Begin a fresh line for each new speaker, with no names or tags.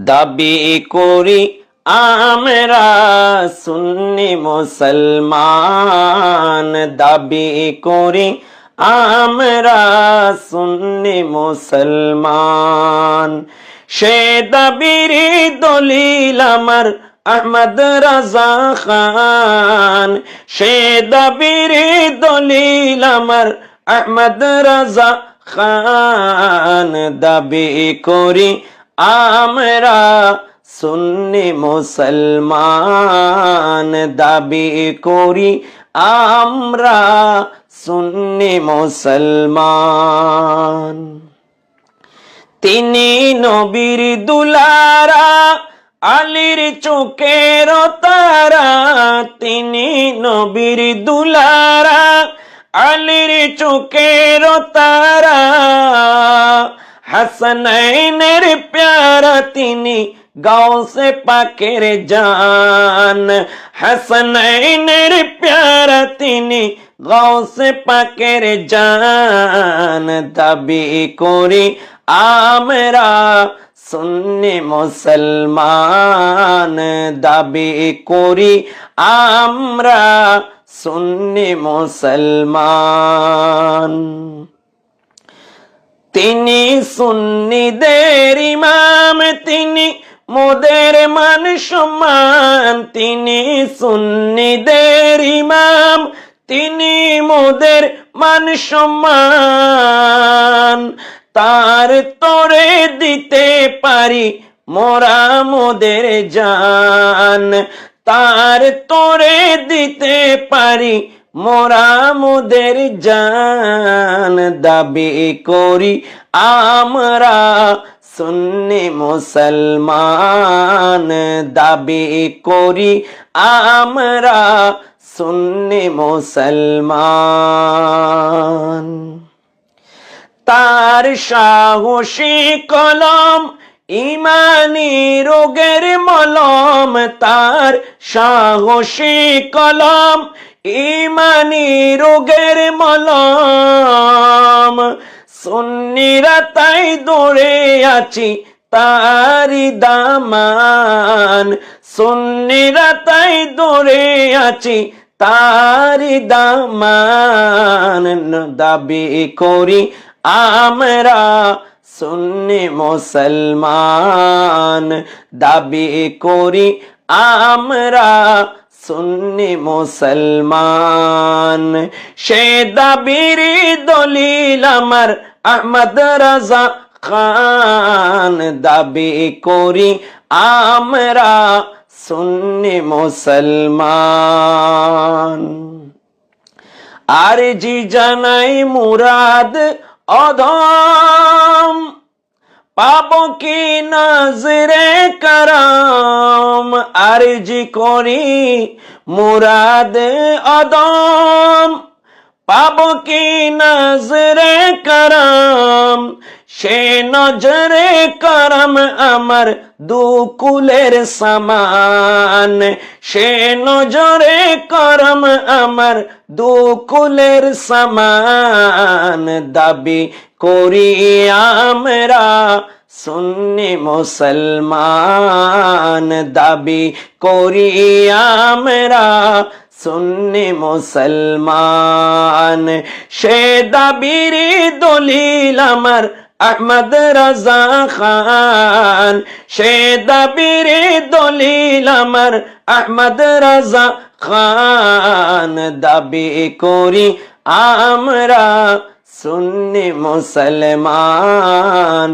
দাবি করি আমরা সুন্নি মুসলমান, দাবি করি আমরা সুন্নি মুসলমান। সে দাবির দলিল আমার আহমদ রাজা খান, সে দাবির দলিল আমার আহমদ রাজা খান। দাবি করি আমরা সুন্নি মুসলমান, দাবি করি আমরা সুন্নি মুসলমান। তিনি নবীর দুলারা, আলীর চোখের তারা, তিনি নবীর দুলারা, আলীর চোখের তারা। হাসানাইনের প্যারা তিনি গাউসে পাকের জান, হাসানাইনের প্যারা তিনি গাউসে পাকের জান। দাবি করি আমরা সুন্নি মুসলমান, দাবি করি আমরা সুন্নি মুসলমান। তিনি সুন্নিদের ইমাম, তিনি মোদের মান সম্মান, তিনি সুন্নিদের ইমাম, তিনি মোদের মান সম্মান। তার তরে দিতে পারি মোরা মোদের জান, তার তরে দিতে পারি মোরা মোদের জান। দাবি করি আমরা সুন্নি মুসলমান, দাবি করি আমরা সুন্নি মুসলমান। তার সাহসী কলম ইমানি রোগের মলম, তার সাহসী কলম ইমানি রোগের মলম। সুন্নিরা তাই দৌড়ে আছি তারি দামান, সুন্নিরা তাই দৌড়ে আছি তারি দামান। দাবি করি আমরা সুন্নি মুসলমান, দাবি করি আমরা সুন্নি মুসলমান। সে দাবির দলিল আমার আহমদ রাজা খান, দাবি করি আমরা সুন্নি মুসলমান। আর জি জানাই মুরাদ অধম, পাবো কি নজরে করম। আরজি করি মুরাদ অদম, পাবো কি নজরে করম। সে নজরে করম আমার দুকুলের সমান, সে নজরে করম আমার দুকুলের সমান। দাবি করি আমরা সুন্নি মুসলমান, দাবি করি আমরা সুন্নি মুসলমান। সে দাবির দলিল আমার আহমদ রাজা খান, সে দাবির দলিল আমার আহমদ রাজা খান। দাবি করি আমরা সুন্নি মুসলমান।